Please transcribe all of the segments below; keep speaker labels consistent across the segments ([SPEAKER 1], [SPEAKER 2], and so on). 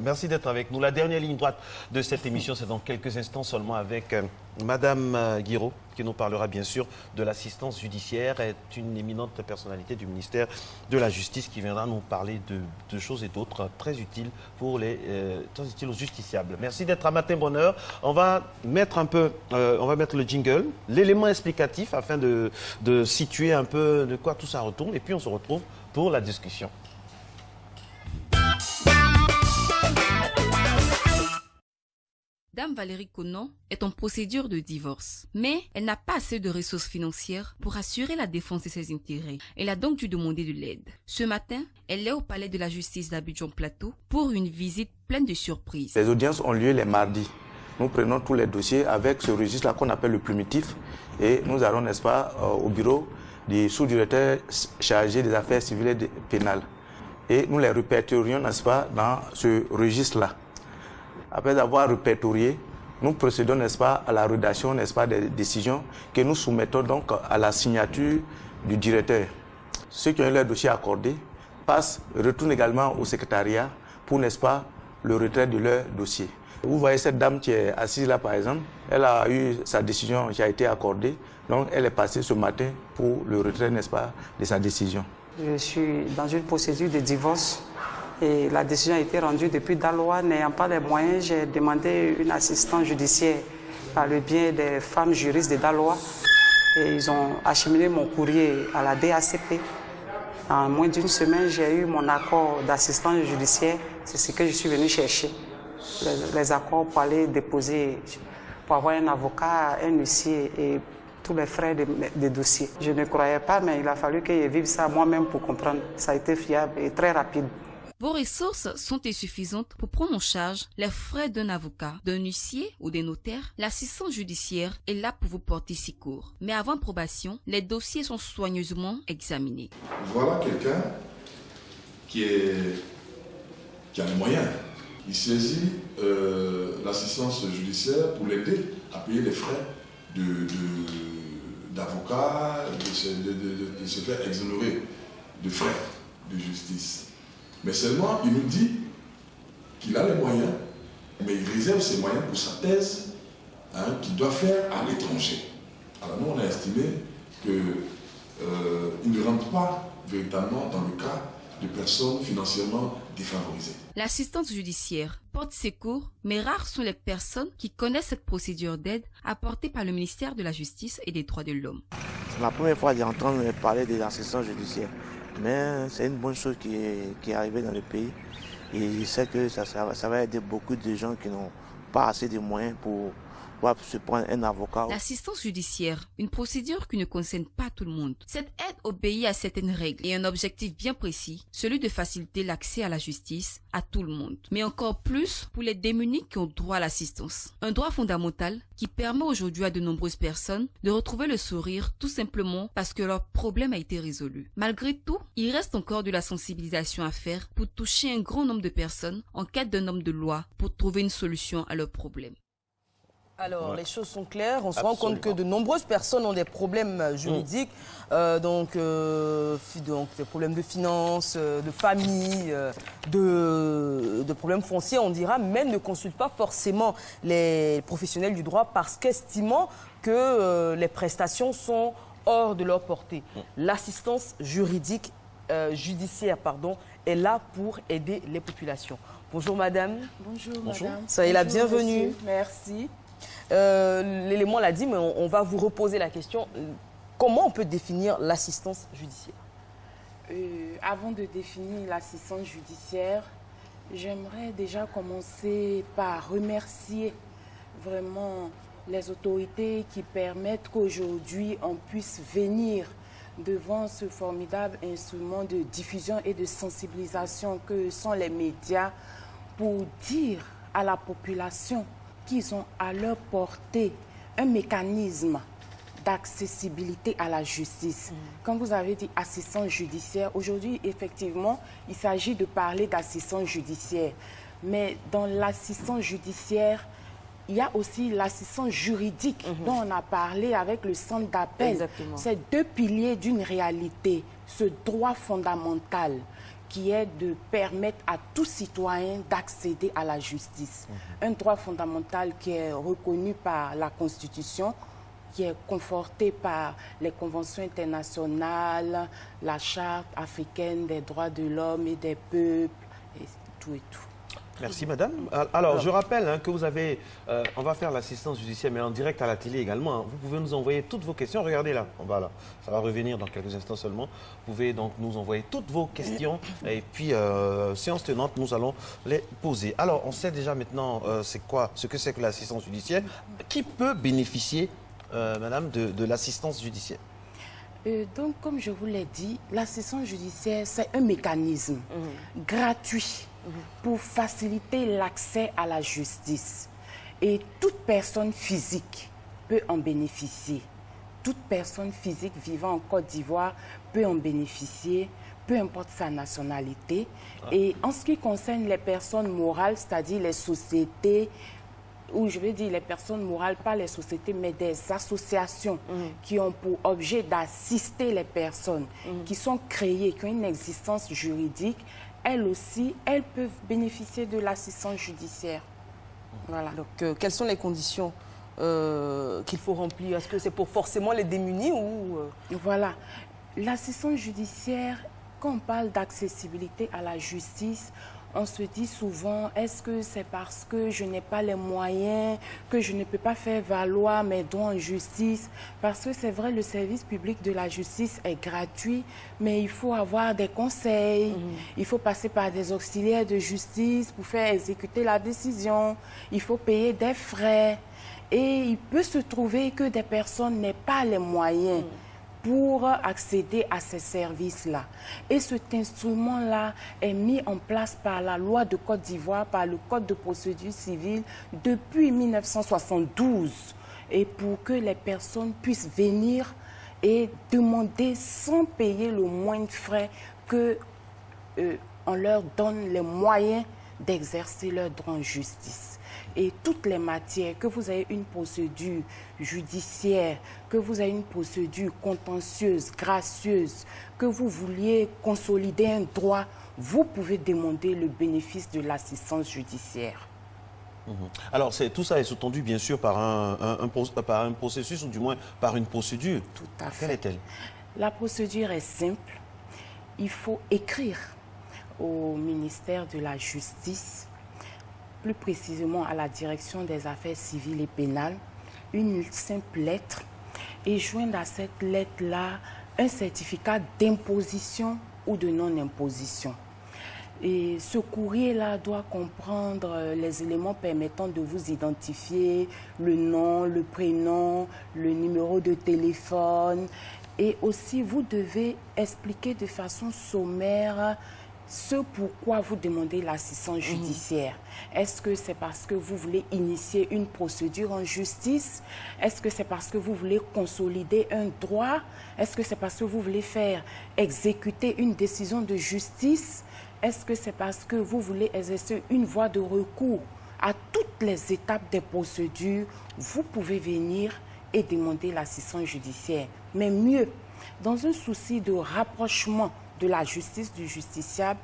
[SPEAKER 1] Merci d'être avec nous. La dernière ligne droite de cette émission, c'est dans quelques instants seulement avec Madame Guiraud, qui nous parlera bien sûr de l'assistance judiciaire. Elle est une éminente personnalité du ministère de la Justice qui viendra nous parler de choses et d'autres très utiles pour très utiles aux justiciables. Merci d'être à Matin Bonheur. On va mettre le jingle, l'élément explicatif afin de situer un peu de quoi tout ça retourne. Et puis on se retrouve pour la discussion.
[SPEAKER 2] Dame Valérie Conon est en procédure de divorce, mais elle n'a pas assez de ressources financières pour assurer la défense de ses intérêts. Elle a donc dû demander de l'aide. Ce matin, elle est au palais de la justice d'Abidjan-Plateau pour une visite pleine de surprises.
[SPEAKER 3] Les audiences ont lieu les mardis. Nous prenons tous les dossiers avec ce registre-là qu'on appelle le plumitif et nous allons, n'est-ce pas, au bureau du sous-directeur chargé des affaires civiles et pénales. Et nous les répertorions, n'est-ce pas, dans ce registre-là. Après avoir répertorié, nous procédons, n'est-ce pas, à la rédaction, n'est-ce pas, des décisions que nous soumettons donc à la signature du directeur. Ceux qui ont eu leur dossier accordé retournent également au secrétariat pour, n'est-ce pas, le retrait de leur dossier. Vous voyez cette dame qui est assise là, par exemple, elle a eu sa décision qui a été accordée, donc elle est passée ce matin pour le retrait, n'est-ce pas, de sa décision.
[SPEAKER 4] Je suis dans une procédure de divorce. Et la décision a été rendue depuis Daloa. N'ayant pas les moyens, j'ai demandé une assistance judiciaire par le biais des femmes juristes de Daloa. Et ils ont acheminé mon courrier à la DACP. En moins d'une semaine, j'ai eu mon accord d'assistance judiciaire. C'est ce que je suis venu chercher. Les accords pour aller déposer, pour avoir un avocat, un huissier et tous les frais des dossiers. Je ne croyais pas, mais il a fallu que je vive ça moi-même pour comprendre. Ça a été fiable et très rapide.
[SPEAKER 2] Vos ressources sont insuffisantes pour prendre en charge les frais d'un avocat, d'un huissier ou des notaires. L'assistance judiciaire est là pour vous porter secours. Mais avant approbation, les dossiers sont soigneusement examinés.
[SPEAKER 5] Voilà quelqu'un qui a les moyens. Il saisit l'assistance judiciaire pour l'aider à payer les frais d'avocat, de se faire exonérer de frais de justice. Mais seulement, il nous dit qu'il a les moyens, mais il réserve ses moyens pour sa thèse qu'il doit faire à l'étranger. Alors nous, on a estimé qu'il ne rentre pas véritablement dans le cas de personnes financièrement défavorisées.
[SPEAKER 2] L'assistance judiciaire porte secours, mais rares sont les personnes qui connaissent cette procédure d'aide apportée par le ministère de la Justice et des Droits de l'Homme.
[SPEAKER 6] C'est la première fois que j'entends parler de l'assistance judiciaire. Mais c'est une bonne chose qui est arrivée dans le pays. Et je sais que ça va aider beaucoup de gens qui n'ont pas assez de moyens pour se prendre un avocat.
[SPEAKER 2] L'assistance judiciaire, une procédure qui ne concerne pas tout le monde. Cette aide obéit à certaines règles et un objectif bien précis, celui de faciliter l'accès à la justice à tout le monde. Mais encore plus pour les démunis qui ont droit à l'assistance. Un droit fondamental qui permet aujourd'hui à de nombreuses personnes de retrouver le sourire tout simplement parce que leur problème a été résolu. Malgré tout, il reste encore de la sensibilisation à faire pour toucher un grand nombre de personnes en quête d'un homme de loi pour trouver une solution à leurs problèmes.
[SPEAKER 7] Alors, les choses sont claires. On se rend compte que de nombreuses personnes ont des problèmes juridiques, donc des problèmes de finances, de famille, de problèmes fonciers, on dira, mais ne consultent pas forcément les professionnels du droit parce qu'estimant que les prestations sont hors de leur portée. L'assistance judiciaire est là pour aider les populations. Bonjour madame.
[SPEAKER 8] Bonjour madame.
[SPEAKER 7] Soyez la bienvenue.
[SPEAKER 8] Monsieur. Merci.
[SPEAKER 7] L'élément l'a dit, mais on va vous reposer la question. Comment on peut définir l'assistance judiciaire?
[SPEAKER 8] Avant de définir l'assistance judiciaire, j'aimerais déjà commencer par remercier vraiment les autorités qui permettent qu'aujourd'hui on puisse venir devant ce formidable instrument de diffusion et de sensibilisation que sont les médias pour dire à la population qu'ils ont à leur portée un mécanisme d'accessibilité à la justice. Comme vous avez dit, assistance judiciaire, aujourd'hui, effectivement, il s'agit de parler d'assistance judiciaire. Mais dans l'assistance judiciaire, il y a aussi l'assistance juridique dont on a parlé avec le centre d'appel. C'est deux piliers d'une réalité, ce droit fondamental qui est de permettre à tout citoyen d'accéder à la justice. Un droit fondamental qui est reconnu par la Constitution, qui est conforté par les conventions internationales, la Charte africaine des droits de l'homme et des peuples, et tout et tout.
[SPEAKER 1] Merci madame. Alors je rappelle que vous avez, on va faire l'assistance judiciaire mais en direct à la télé également. Vous pouvez nous envoyer toutes vos questions. Regardez là, ça va revenir dans quelques instants seulement. Vous pouvez donc nous envoyer toutes vos questions et puis séance tenante, nous allons les poser. Alors on sait déjà maintenant ce que c'est que l'assistance judiciaire. Qui peut bénéficier, madame, de l'assistance judiciaire?
[SPEAKER 8] Donc, comme je vous l'ai dit, l'assistance judiciaire, c'est un mécanisme gratuit pour faciliter l'accès à la justice. Et toute personne physique peut en bénéficier. Toute personne physique vivant en Côte d'Ivoire peut en bénéficier, peu importe sa nationalité. Et en ce qui concerne les personnes morales, c'est-à-dire les sociétés, ou je veux dire les personnes morales, pas les sociétés, mais des associations qui ont pour objet d'assister les personnes, qui sont créées, qui ont une existence juridique, elles aussi, elles peuvent bénéficier de l'assistance judiciaire. Voilà.
[SPEAKER 7] Donc, quelles sont les conditions qu'il faut remplir? Est-ce que c'est pour forcément les démunis ou...
[SPEAKER 8] Voilà. L'assistance judiciaire, quand on parle d'accessibilité à la justice, on se dit souvent, est-ce que c'est parce que je n'ai pas les moyens, que je ne peux pas faire valoir mes droits en justice? Parce que c'est vrai, le service public de la justice est gratuit, mais il faut avoir des conseils, il faut passer par des auxiliaires de justice pour faire exécuter la décision, il faut payer des frais. Et il peut se trouver que des personnes n'aient pas les moyens pour accéder à ces services-là. Et cet instrument-là est mis en place par la loi de Côte d'Ivoire, par le Code de procédure civile depuis 1972. Et pour que les personnes puissent venir et demander sans payer le moindre frais qu'on leur donne les moyens d'exercer leurs droits en justice. Et toutes les matières, que vous ayez une procédure judiciaire, que vous ayez une procédure contentieuse, gracieuse, que vous vouliez consolider un droit, vous pouvez demander le bénéfice de l'assistance judiciaire.
[SPEAKER 1] Alors, tout ça est sous-tendu, bien sûr, par un processus, ou du moins par une procédure.
[SPEAKER 8] Tout à fait.
[SPEAKER 1] Quelle est-elle?
[SPEAKER 8] La procédure est simple. Il faut écrire au ministère de la Justice, plus précisément à la direction des affaires civiles et pénales, une simple lettre et joindre à cette lettre-là un certificat d'imposition ou de non-imposition. Et ce courrier-là doit comprendre les éléments permettant de vous identifier, le nom, le prénom, le numéro de téléphone. Et aussi, vous devez expliquer de façon sommaire ce pourquoi vous demandez l'assistance judiciaire. Est-ce que c'est parce que vous voulez initier une procédure en justice? Est-ce que c'est parce que vous voulez consolider un droit? Est-ce que c'est parce que vous voulez faire exécuter une décision de justice? Est-ce que c'est parce que vous voulez exercer une voie de recours? À toutes les étapes des procédures, vous pouvez venir et demander l'assistance judiciaire. Mais mieux, dans un souci de rapprochement de la justice du justiciable,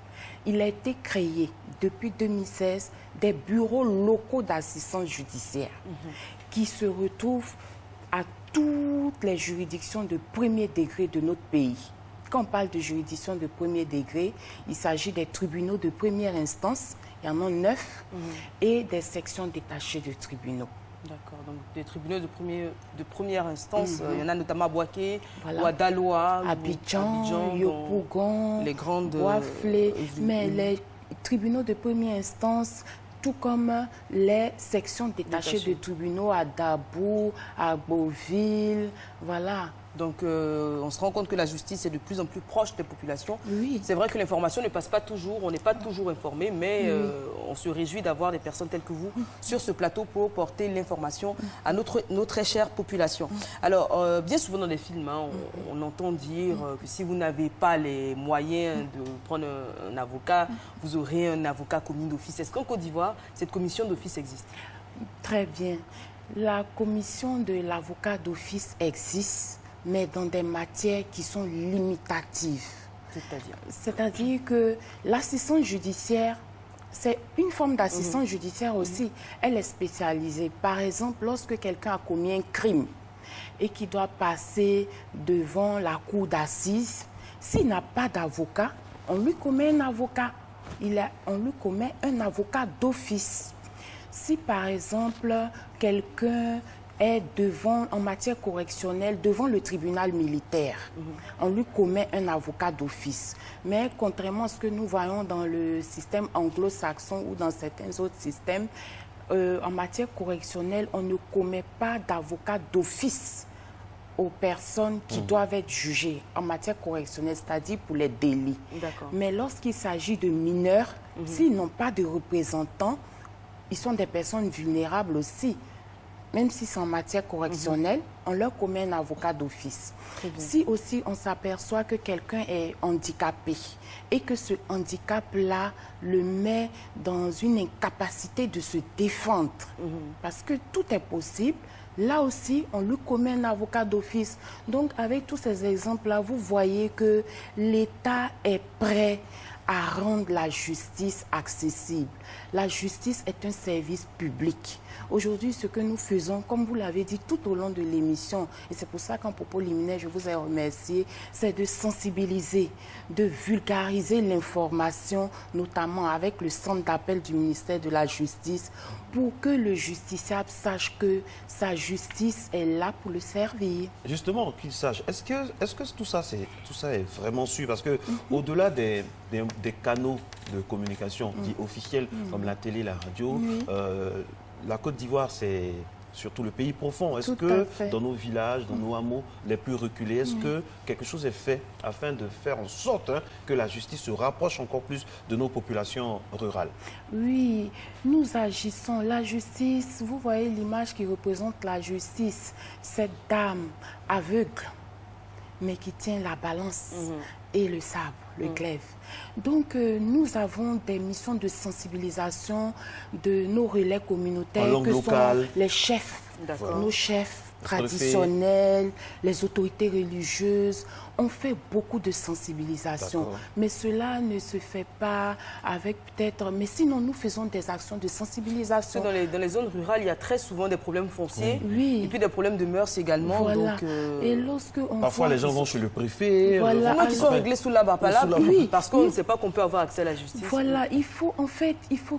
[SPEAKER 8] il a été créé depuis 2016 des bureaux locaux d'assistance judiciaire qui se retrouvent à toutes les juridictions de premier degré de notre pays. Quand on parle de juridiction de premier degré, il s'agit des tribunaux de première instance, il y en a 9, et des sections détachées de tribunaux.
[SPEAKER 7] D'accord, donc des tribunaux de première instance, il y en a notamment à Boaké, Ouadaloa,
[SPEAKER 8] Abidjan, Yopougon,
[SPEAKER 7] les grandes
[SPEAKER 8] Boaflé, mais les tribunaux de première instance, tout comme les sections détachées de tribunaux à Dabou, à Beauville, voilà.
[SPEAKER 7] Donc, on se rend compte que la justice est de plus en plus proche des populations.
[SPEAKER 8] Oui.
[SPEAKER 7] C'est vrai que l'information ne passe pas toujours, on n'est pas toujours informé, mais on se réjouit d'avoir des personnes telles que vous sur ce plateau pour porter l'information à nos très chères populations. Alors, bien souvent dans les films, on entend dire que si vous n'avez pas les moyens de prendre un avocat, vous aurez un avocat commis d'office. Est-ce qu'en Côte d'Ivoire, cette commission d'office existe?
[SPEAKER 8] Très bien. La commission de l'avocat d'office existe, mais dans des matières qui sont limitatives. C'est-à-dire que l'assistance judiciaire, c'est une forme d'assistance judiciaire aussi. Elle est spécialisée. Par exemple, lorsque quelqu'un a commis un crime et qui doit passer devant la cour d'assises, s'il n'a pas d'avocat, on lui commet un avocat. On lui commet un avocat d'office. Si par exemple, quelqu'un est en matière correctionnelle devant le tribunal militaire, on lui commet un avocat d'office. Mais contrairement à ce que nous voyons dans le système anglo-saxon ou dans certains autres systèmes, en matière correctionnelle, on ne commet pas d'avocat d'office aux personnes qui doivent être jugées en matière correctionnelle, c'est-à-dire pour les délits. Mais lorsqu'il s'agit de mineurs, s'ils n'ont pas de représentants, ils sont des personnes vulnérables aussi. Même si c'est en matière correctionnelle, on leur commet un avocat d'office. Si aussi on s'aperçoit que quelqu'un est handicapé et que ce handicap-là le met dans une incapacité de se défendre, parce que tout est possible, là aussi, on lui commet un avocat d'office. Donc, avec tous ces exemples-là, vous voyez que l'État est prêt à rendre la justice accessible. La justice est un service public. Aujourd'hui, ce que nous faisons, comme vous l'avez dit tout au long de l'émission, et c'est pour ça qu'en propos liminaire, je vous ai remercié, c'est de sensibiliser, de vulgariser l'information, notamment avec le centre d'appel du ministère de la Justice, pour que le justiciable sache que sa justice est là pour le servir.
[SPEAKER 1] Justement, qu'il sache, est-ce que tout ça est vraiment sûr? Parce que au-delà des canaux de communication dits officiels, comme la télé, la radio, la Côte d'Ivoire, c'est surtout le pays profond. Est-ce que dans nos villages, dans nos hameaux les plus reculés, est-ce que quelque chose est fait afin de faire en sorte que la justice se rapproche encore plus de nos populations rurales?
[SPEAKER 8] Oui, nous agissons. La justice, vous voyez l'image qui représente la justice, cette dame aveugle, mais qui tient la balance et le sabre, le glaive. Donc, nous avons des missions de sensibilisation de nos relais communautaires, que sont les chefs, nos chefs traditionnels, les autorités religieuses. On fait beaucoup de sensibilisation, mais cela ne se fait pas avec peut-être... Mais sinon, nous faisons des actions de sensibilisation.
[SPEAKER 7] Dans les zones rurales, il y a très souvent des problèmes fonciers, et puis des problèmes de mœurs également.
[SPEAKER 8] Voilà.
[SPEAKER 7] Donc,
[SPEAKER 8] et lorsque on
[SPEAKER 1] parfois, les gens vont chez le préfet.
[SPEAKER 8] Voilà.
[SPEAKER 7] Qui sont réglés sous la bapala, parce qu'on ne sait pas qu'on peut avoir accès à la justice.
[SPEAKER 8] Voilà, il faut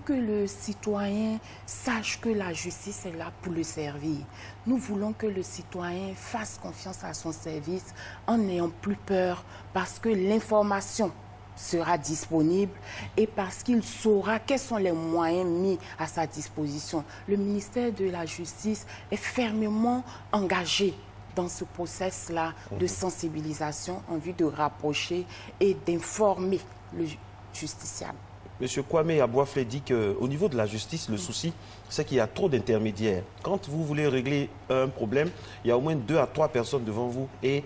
[SPEAKER 8] que le citoyen sache que la justice est là pour le servir. Nous voulons que le citoyen fasse confiance à son service en n'ayant plus peur, parce que l'information sera disponible et parce qu'il saura quels sont les moyens mis à sa disposition. Le ministère de la Justice est fermement engagé dans ce process-là de sensibilisation en vue de rapprocher et d'informer le justiciable.
[SPEAKER 1] Monsieur Kwame Aboafle dit qu'au niveau de la justice, le souci, c'est qu'il y a trop d'intermédiaires. Quand vous voulez régler un problème, il y a au moins 2 à 3 personnes devant vous et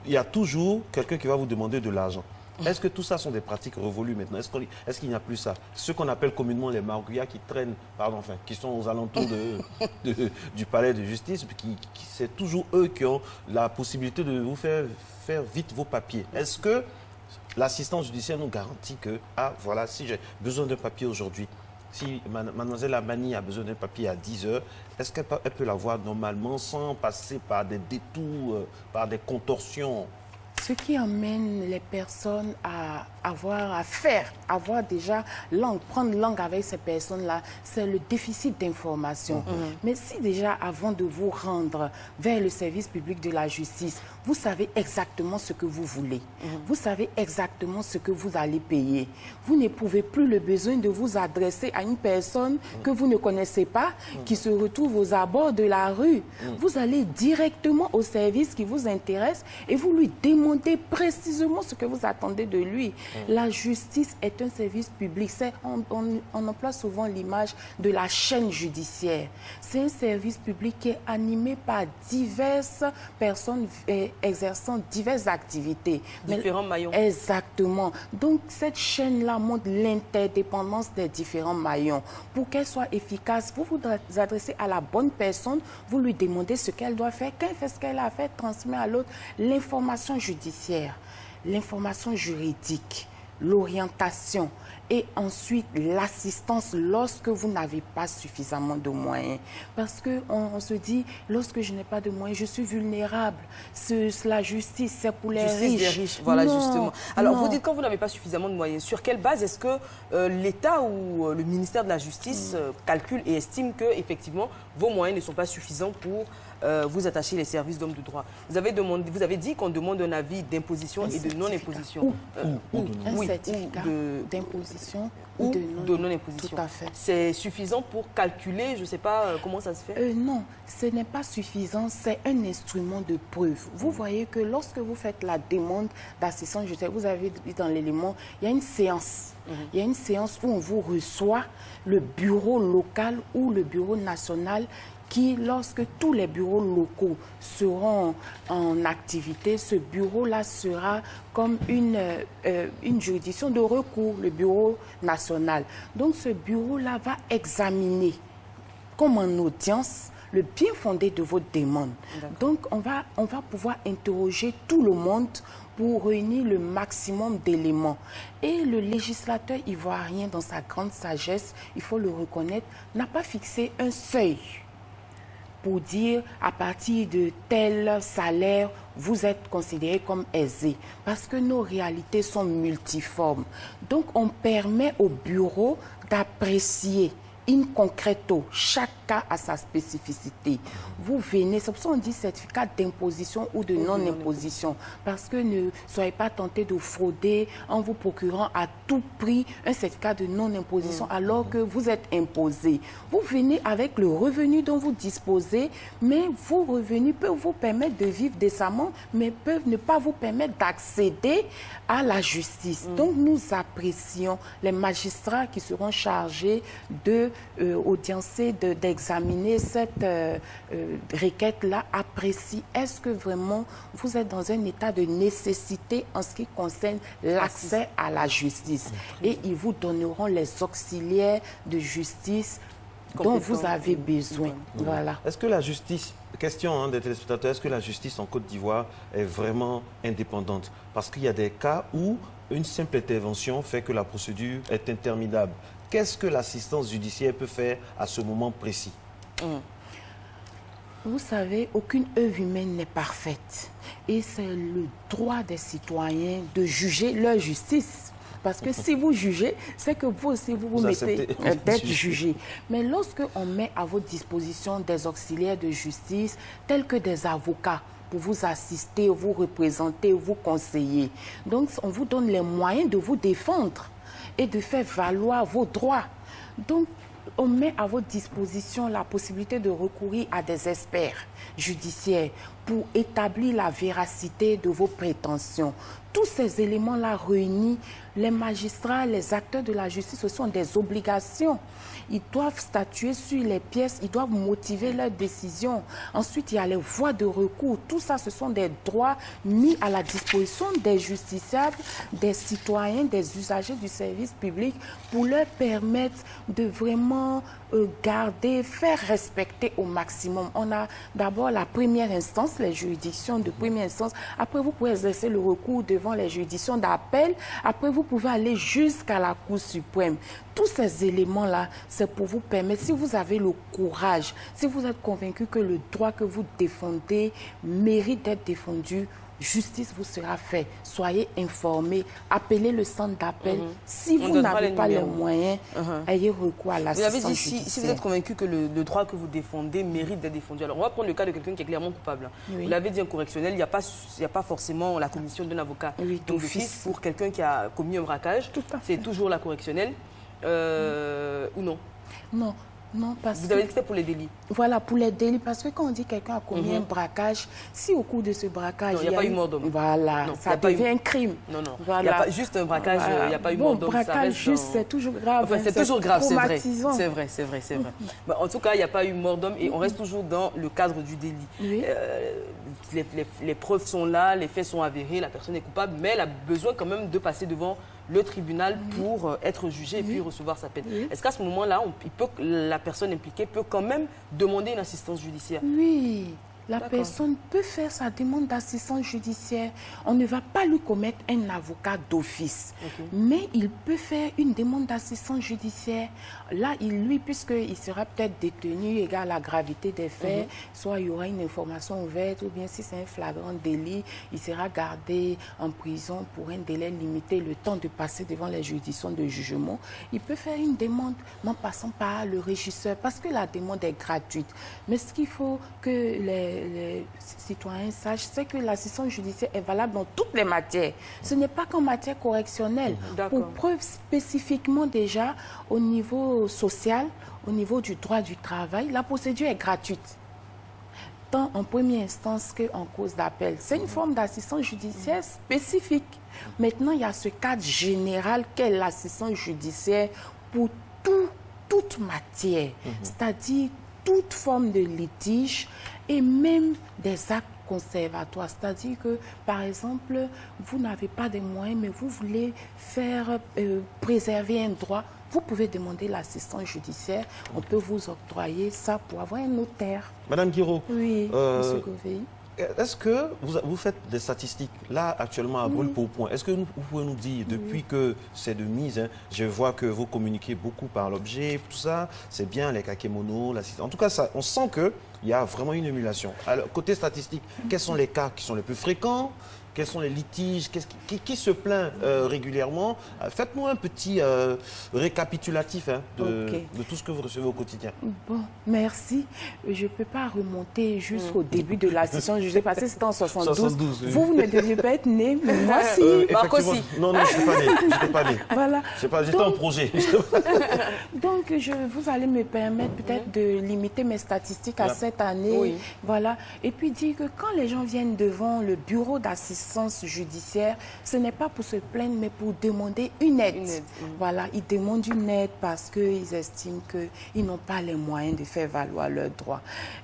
[SPEAKER 1] il y a toujours quelqu'un qui va vous demander de l'argent. Est-ce que tout ça sont des pratiques révolues maintenant? Est-ce qu'il n'y a plus ça? Ce qu'on appelle communément les margouillas qui traînent, qui sont aux alentours du palais de justice, c'est toujours eux qui ont la possibilité de vous faire vite vos papiers. Est-ce que l'assistance judiciaire nous garantit que, voilà, si j'ai besoin d'un papier aujourd'hui, si mademoiselle Amani a besoin d'un papier à 10 heures, est-ce qu'elle peut l'avoir normalement sans passer par des détours, par des contorsions?
[SPEAKER 8] Ce qui amène les personnes à prendre langue avec ces personnes-là, c'est le déficit d'information. Mais si déjà, avant de vous rendre vers le service public de la justice, vous savez exactement ce que vous voulez, vous savez exactement ce que vous allez payer, vous n'éprouvez plus le besoin de vous adresser à une personne que vous ne connaissez pas, qui se retrouve aux abords de la rue. Vous allez directement au service qui vous intéresse et vous lui demandez précisément ce que vous attendez de lui. La justice est un service public. On emploie souvent l'image de la chaîne judiciaire. C'est un service public qui est animé par diverses personnes exerçant diverses activités.
[SPEAKER 7] Différents maillons.
[SPEAKER 8] Exactement. Donc, cette chaîne-là montre l'interdépendance des différents maillons. Pour qu'elle soit efficace, vous vous adressez à la bonne personne, vous lui demandez ce qu'elle doit faire. Quand elle fait ce qu'elle a fait, transmet à l'autre l'information judiciaire. l'information juridique, l'orientation et ensuite l'assistance lorsque vous n'avez pas suffisamment de moyens. Parce qu'on se dit, lorsque je n'ai pas de moyens, je suis vulnérable. La justice, c'est pour les riches.
[SPEAKER 7] Des riches. Voilà,
[SPEAKER 8] non,
[SPEAKER 7] justement. Alors,
[SPEAKER 8] non.
[SPEAKER 7] vous dites quand vous n'avez pas suffisamment de moyens, sur quelle base est-ce que l'État ou le ministère de la Justice calcule et estime que, effectivement, vos moyens ne sont pas suffisants pour vous attacher les services d'hommes de droit? Vous avez dit qu'on demande un avis d'imposition et de non-imposition.
[SPEAKER 8] Un certificat d'imposition ou de non-imposition.
[SPEAKER 7] Tout à fait. C'est suffisant pour calculer, je ne sais pas comment ça se fait?
[SPEAKER 8] Non, ce n'est pas suffisant, c'est un instrument de preuve. Vous voyez que lorsque vous faites la demande d'assistance judiciaire, vous avez dit dans l'élément, il y a une séance. Il y a une séance où on vous reçoit le bureau local ou le bureau national qui, lorsque tous les bureaux locaux seront en activité, ce bureau-là sera comme une juridiction de recours, le bureau national. Donc ce bureau-là va examiner, comme en audience, le bien fondé de votre demande. Donc on va pouvoir interroger tout le monde pour réunir le maximum d'éléments. Et le législateur ivoirien, dans sa grande sagesse, il faut le reconnaître, n'a pas fixé un seuil pour dire à partir de tel salaire, vous êtes considéré comme aisé. Parce que nos réalités sont multiformes. Donc on permet au bureau d'apprécier in concreto, chaque cas a sa spécificité. Vous venez, c'est pour ça qu'on dit certificat d'imposition ou de non-imposition, parce que ne soyez pas tentés de frauder en vous procurant à tout prix un certificat de non-imposition alors que vous êtes imposé. Vous venez avec le revenu dont vous disposez, mais vos revenus peuvent vous permettre de vivre décemment, mais peuvent ne pas vous permettre d'accéder à la justice. Donc nous apprécions les magistrats qui seront chargés de audiencer, d'examiner cette requête-là, apprécie, est-ce que vraiment vous êtes dans un état de nécessité en ce qui concerne l'accès à la justice. Et ils vous donneront les auxiliaires de justice dont vous avez besoin. Voilà.
[SPEAKER 1] Est-ce que la justice, question des téléspectateurs, est-ce que la justice en Côte d'Ivoire est vraiment indépendante? Parce qu'il y a des cas où une simple intervention fait que la procédure est interminable. Qu'est-ce que l'assistance judiciaire peut faire à ce moment précis?
[SPEAKER 8] Vous savez, aucune œuvre humaine n'est parfaite. Et c'est le droit des citoyens de juger leur justice. Parce que si vous jugez, c'est que vous aussi, vous mettez d'être jugé. Mais lorsque on met à votre disposition des auxiliaires de justice, tels que des avocats, pour vous assister, vous représenter, vous conseiller. Donc, on vous donne les moyens de vous défendre et de faire valoir vos droits. Donc, on met à votre disposition la possibilité de recourir à des experts judiciaires pour établir la véracité de vos prétentions. Tous ces éléments-là réunis, les magistrats, les acteurs de la justice, ce sont des obligations. Ils doivent statuer sur les pièces, ils doivent motiver leurs décisions. Ensuite, il y a les voies de recours. Tout ça, ce sont des droits mis à la disposition des justiciables, des citoyens, des usagers du service public pour leur permettre de vraiment garder, faire respecter au maximum. On a d'abord la première instance, les juridictions de première instance. Après, vous pouvez exercer le recours devant les juridictions d'appel. Après, vous pouvez aller jusqu'à la Cour suprême. Tous ces éléments-là, c'est pour vous permettre, si vous avez le courage, si vous êtes convaincu que le droit que vous défendez mérite d'être défendu, justice vous sera faite. Soyez informés, appelez le centre d'appel. Si vous n'avez pas les moyens, ayez recours à l'assistance judiciaire.
[SPEAKER 7] Vous avez dit, si vous êtes convaincu que le droit que vous défendez mérite d'être défendu, alors on va prendre le cas de quelqu'un qui est clairement coupable. Oui. Vous l'avez dit, un correctionnel, il n'y a pas forcément la commission d'un avocat d'office pour quelqu'un qui a commis un braquage. C'est toujours la correctionnelle ou non?
[SPEAKER 8] Non. Non, parce
[SPEAKER 7] vous avez dit que c'était pour les délits.
[SPEAKER 8] Voilà, pour les délits. Parce que quand on dit que quelqu'un a commis un braquage, si au cours de ce braquage...
[SPEAKER 7] il n'y a pas eu mort d'homme.
[SPEAKER 8] Voilà, ça devient un crime.
[SPEAKER 7] Non, non.
[SPEAKER 8] Voilà.
[SPEAKER 7] Il n'y a pas juste un braquage, il n'y a pas eu mort d'homme.
[SPEAKER 8] Braquage juste, c'est toujours grave.
[SPEAKER 7] Enfin, c'est toujours grave, c'est vrai. C'est vrai, c'est vrai, c'est vrai. En tout cas, il n'y a pas eu mort d'homme et on reste toujours dans le cadre du délit. Oui. Les preuves sont là, les faits sont avérés, la personne est coupable, mais elle a besoin quand même de passer devant le tribunal pour être jugé et puis recevoir sa peine. Est-ce qu'à ce moment-là, la personne impliquée peut quand même demander une assistance judiciaire?
[SPEAKER 8] Oui, La personne peut faire sa demande d'assistance judiciaire. On ne va pas lui commettre un avocat d'office. Mais il peut faire une demande d'assistance judiciaire. Là, lui, puisqu'il sera peut-être détenu égal à la gravité des faits, soit il y aura une information ouverte, ou bien si c'est un flagrant délit, il sera gardé en prison pour un délai limité, le temps de passer devant les juridictions de jugement. Il peut faire une demande en passant par le régisseur, parce que la demande est gratuite. Mais ce qu'il faut que les citoyens sachent, c'est que l'assistance judiciaire est valable dans toutes les matières. Ce n'est pas qu'en matière correctionnelle. Pour preuve spécifiquement déjà au niveau social, au niveau du droit du travail, la procédure est gratuite. Tant en première instance qu'en cause d'appel. C'est une forme d'assistance judiciaire spécifique. Maintenant, il y a ce cadre général qu'est l'assistance judiciaire pour toute matière, c'est-à-dire toute forme de litige et même des actes conservatoires. C'est-à-dire que, par exemple, vous n'avez pas de moyens, mais vous voulez faire préserver un droit, vous pouvez demander l'assistance judiciaire. On peut vous octroyer ça pour avoir un notaire.
[SPEAKER 1] Madame Guiraud,
[SPEAKER 8] oui, Monsieur Govey.
[SPEAKER 1] Est-ce que vous faites des statistiques là actuellement à brûle-pourpoint? Est-ce que vous pouvez nous dire, depuis que c'est de mise, hein, je vois que vous communiquez beaucoup par l'objet, tout ça, c'est bien, les kakémonos, l'assistance. En tout cas, ça, on sent qu'il y a vraiment une émulation. Alors, côté statistique, quels sont les cas qui sont les plus fréquents? Quels sont les litiges? Qui se plaint régulièrement? Faites-nous un petit récapitulatif de tout ce que vous recevez au quotidien.
[SPEAKER 8] Bon, merci. Je ne peux pas remonter jusqu'au début de la session. Je sais pas si c'était en 72.
[SPEAKER 1] Oui.
[SPEAKER 8] Vous ne deviez pas être né, mais moi si.
[SPEAKER 7] Marc aussi.
[SPEAKER 1] Non, je n'étais pas né.
[SPEAKER 8] Voilà.
[SPEAKER 1] J'étais en projet.
[SPEAKER 8] Donc, vous allez me permettre peut-être de limiter mes statistiques à cette année.
[SPEAKER 7] Oui.
[SPEAKER 8] Voilà. Et puis dire que quand les gens viennent devant le bureau d'assistance judiciaire, ce n'est pas pour se plaindre, mais pour demander une aide. Voilà, ils demandent une aide parce qu'ils estiment qu'ils n'ont pas les moyens de faire valoir leurs droits.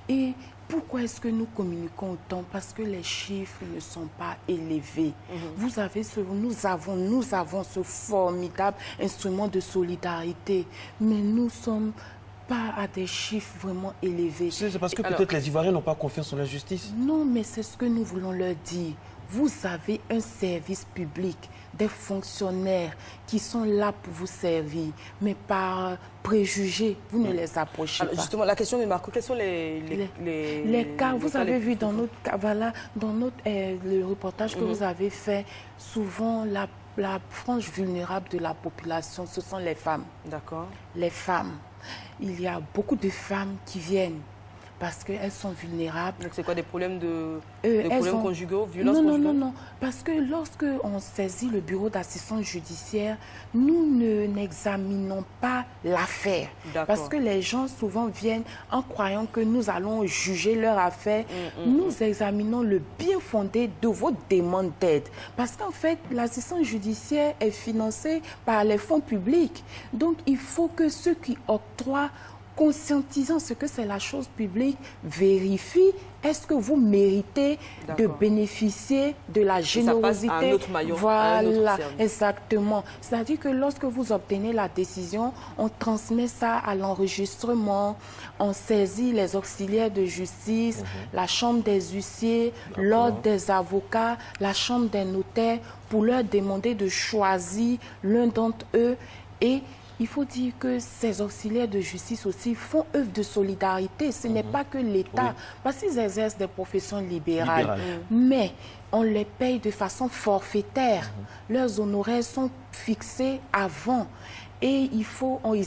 [SPEAKER 8] Et pourquoi est-ce que nous communiquons autant? Parce que les chiffres ne sont pas élevés. Nous avons ce formidable instrument de solidarité, mais nous sommes pas à des chiffres vraiment élevés.
[SPEAKER 1] C'est parce que peut-être les Ivoiriens n'ont pas confiance en la justice?
[SPEAKER 8] Non, mais c'est ce que nous voulons leur dire. Vous avez un service public, des fonctionnaires qui sont là pour vous servir, mais par préjugés, vous ne les approchez pas.
[SPEAKER 7] Justement, la question de Marco, quels sont les
[SPEAKER 8] cas? Vous avez vu dans notre cas, voilà, dans le reportage que vous avez fait, souvent la frange vulnérable de la population, ce sont les femmes. D'accord. Les femmes. Il y a beaucoup de femmes qui viennent parce qu'elles sont vulnérables. Donc
[SPEAKER 7] c'est quoi, des problèmes problèmes conjugaux, violences conjugales?
[SPEAKER 8] Non. Parce que lorsque on saisit le bureau d'assistance judiciaire, nous n'examinons pas l'affaire. Parce que les gens souvent viennent en croyant que nous allons juger leur affaire. Nous examinons le bien fondé de votre demande d'aide. Parce qu'en fait, l'assistance judiciaire est financée par les fonds publics. Donc il faut que ceux qui octroient, conscientisant ce que c'est la chose publique, vérifie est-ce que vous méritez de bénéficier de la générosité.
[SPEAKER 7] Ça passe à un autre maillon,
[SPEAKER 8] voilà, exactement. C'est-à-dire que lorsque vous obtenez la décision, on transmet ça à l'enregistrement, on saisit les auxiliaires de justice, la chambre des huissiers, l'ordre des avocats, la chambre des notaires, pour leur demander de choisir l'un d'entre eux. Et il faut dire que ces auxiliaires de justice aussi font œuvre de solidarité. Ce n'est pas que l'État, parce qu'ils exercent des professions libérales. Mais on les paye de façon forfaitaire. Leurs honoraires sont fixés avant. Et ils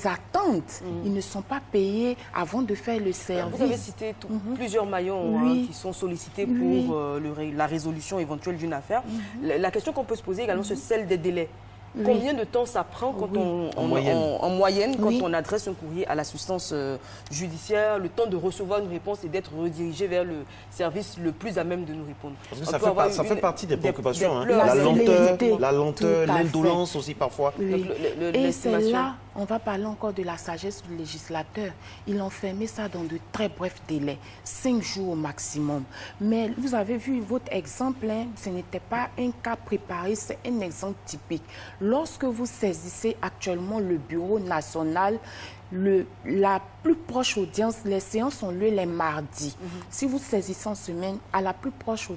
[SPEAKER 8] attendent. Ils ne sont pas payés avant de faire le service.
[SPEAKER 7] Vous avez cité plusieurs maillons qui sont sollicités pour la résolution éventuelle d'une affaire. La question qu'on peut se poser également, c'est celle des délais. Combien de temps ça prend quand en moyenne, quand on adresse un courrier à l'assistance judiciaire, le temps de recevoir une réponse et d'être redirigé vers le service le plus à même de nous répondre?
[SPEAKER 1] Parce que ça fait partie des préoccupations. La lenteur, l'indolence aussi parfois.
[SPEAKER 8] Et c'est là, on va parler encore de la sagesse du législateur. Il enfermait ça dans de très brefs délais, 5 jours au maximum. Mais vous avez vu votre exemple, ce n'était pas un cas préparé, c'est un exemple typique. Lorsque vous saisissez actuellement le bureau national, la plus proche audience, les séances ont lieu les mardis. Si vous saisissez en semaine, à la plus proche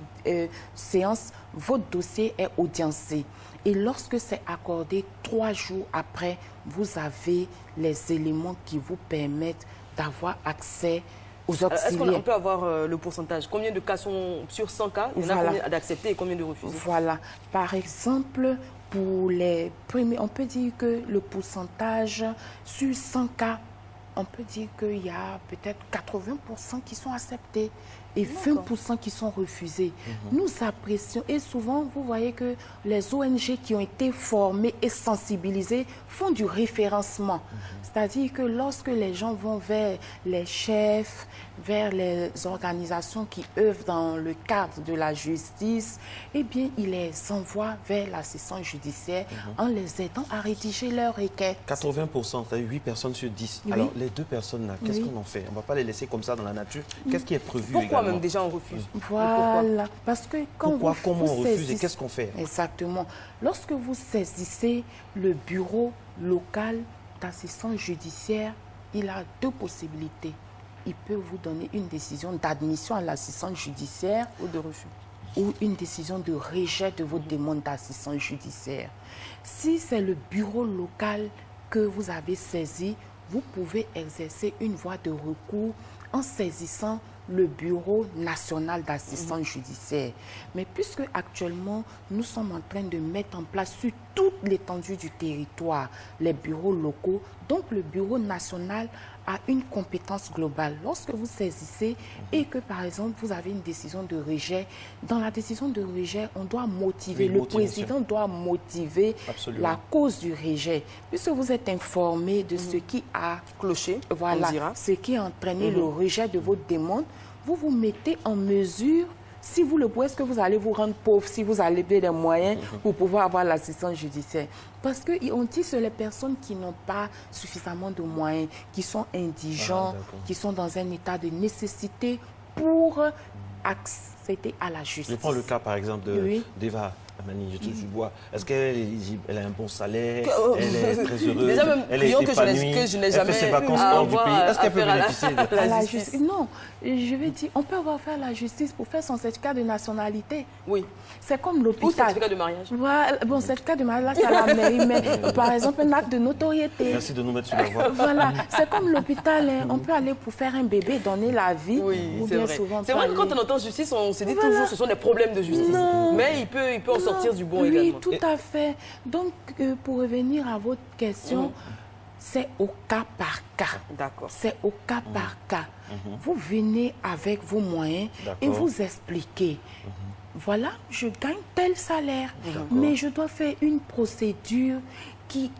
[SPEAKER 8] séance, votre dossier est audiencé. Et lorsque c'est accordé 3 jours après, vous avez les éléments qui vous permettent d'avoir accès aux auxiliaires.
[SPEAKER 7] Est-ce qu'on peut avoir le pourcentage? Combien de cas sont sur 100 cas? Il y en a combien d'acceptés et combien de refusés?
[SPEAKER 8] Voilà. Par exemple, pour les premiers, on peut dire que le pourcentage sur 100 cas, on peut dire qu'il y a peut-être 80% qui sont acceptés et 20% qui sont refusés. Nous apprécions, et souvent, vous voyez que les ONG qui ont été formées et sensibilisées font du référencement. C'est-à-dire que lorsque les gens vont vers les chefs, vers les organisations qui œuvrent dans le cadre de la justice, eh bien, ils les envoient vers l'assistance judiciaire en les aidant à rédiger leurs requêtes.
[SPEAKER 1] 80%, c'est 8 personnes sur 10.
[SPEAKER 8] Oui.
[SPEAKER 1] Alors, les 2 personnes-là, qu'est-ce qu'on en fait? On ne va pas les laisser comme ça dans la nature. Qu'est-ce qui est prévu
[SPEAKER 7] Pourquoi
[SPEAKER 1] également?
[SPEAKER 7] même déjà on refuse?
[SPEAKER 8] Voilà, parce que quand
[SPEAKER 1] Pourquoi,
[SPEAKER 8] vous
[SPEAKER 1] comment on refuse
[SPEAKER 8] saisissez,
[SPEAKER 1] et qu'est-ce qu'on fait?
[SPEAKER 8] Exactement. Lorsque vous saisissez le bureau local d'assistance judiciaire, il a 2 possibilités. Il peut vous donner une décision d'admission à l'assistance judiciaire
[SPEAKER 7] Ou de refus.
[SPEAKER 8] ou une décision de rejet de votre demande d'assistance judiciaire. Si c'est le bureau local que vous avez saisi, vous pouvez exercer une voie de recours en saisissant le Bureau national d'assistance judiciaire. Mais puisque actuellement, nous sommes en train de mettre en place sur toute l'étendue du territoire les bureaux locaux, donc le Bureau national a une compétence globale. Lorsque vous saisissez et que, par exemple, vous avez une décision de rejet, dans la décision de rejet, on doit motiver, le président doit motiver la cause du rejet. Puisque vous êtes informé de ce qui a
[SPEAKER 7] cloché,
[SPEAKER 8] voilà, ce qui a entraîné le rejet de votre demande, vous vous mettez en mesure, si vous le pouvez, est-ce que vous allez vous rendre pauvre si vous allez payer des moyens pour pouvoir avoir l'assistance judiciaire? Parce qu'on dit que c'est les personnes qui n'ont pas suffisamment de moyens, qui sont indigents, qui sont dans un état de nécessité pour accéder à la justice.
[SPEAKER 1] Je prends le cas, par exemple, d'Eva Amani, je vois. Est-ce qu'elle est éligible? Elle a un bon salaire? Elle est très heureuse?
[SPEAKER 7] Déjà même,
[SPEAKER 1] elle est épanouie?
[SPEAKER 7] que je n'ai jamais
[SPEAKER 1] elle fait ses vacances hors du pays. Est-ce qu'elle peut bénéficier de
[SPEAKER 8] la justice? Non, je vais dire, on peut avoir fait la justice pour faire son certificat de nationalité.
[SPEAKER 7] Oui.
[SPEAKER 8] C'est comme l'hôpital.
[SPEAKER 7] Ou certificat de mariage.
[SPEAKER 8] Voilà. Bon, certificat de mariage, là, c'est à la mairie. Mais par exemple, un acte de notoriété.
[SPEAKER 1] Merci de nous mettre sur la voie.
[SPEAKER 8] Voilà. C'est comme l'hôpital. Hein. On peut aller pour faire un bébé, donner la vie.
[SPEAKER 7] Oui,
[SPEAKER 8] c'est vrai.
[SPEAKER 7] C'est vrai que quand on entend justice, on se dit toujours que ce sont des problèmes de justice. Non. Mais il peut en sortir du bon également.
[SPEAKER 8] Oui, tout à fait. Donc, pour revenir à votre question, c'est au cas par cas.
[SPEAKER 7] D'accord.
[SPEAKER 8] C'est au cas par cas. Vous venez avec vos moyens et vous expliquez. Voilà, je gagne tel salaire, mais je dois faire une procédure qui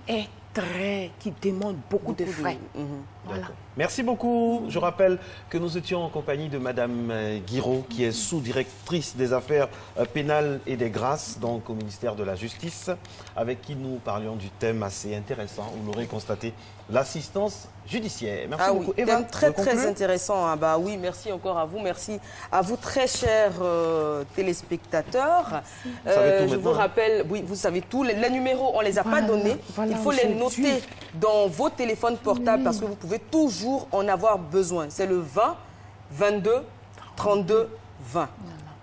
[SPEAKER 8] demande beaucoup de frais. Voilà.
[SPEAKER 1] Merci beaucoup. Je rappelle que nous étions en compagnie de Madame Guiraud, qui est sous-directrice des affaires pénales et des grâces, donc au ministère de la Justice, avec qui nous parlions du thème assez intéressant, vous l'aurez constaté, l'assistance judiciaire. Merci beaucoup.
[SPEAKER 7] Eva, thème très intéressant. Ah bah oui, merci encore à vous. Merci à vous, très chers téléspectateurs. Je vous rappelle, oui, vous savez tout. Les numéros, on ne les a pas donnés. Il faut les noter dans vos téléphones portables parce que vous pouvez toujours en avoir besoin. C'est le 20 22 32 20.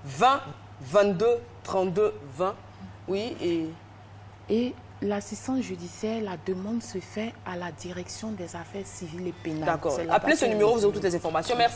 [SPEAKER 7] 20 22 32 20. Oui,
[SPEAKER 8] et l'assistance judiciaire, la demande se fait à la direction des affaires civiles et pénales.
[SPEAKER 7] D'accord. Appelez ce numéro, vous aurez toutes les informations. Merci.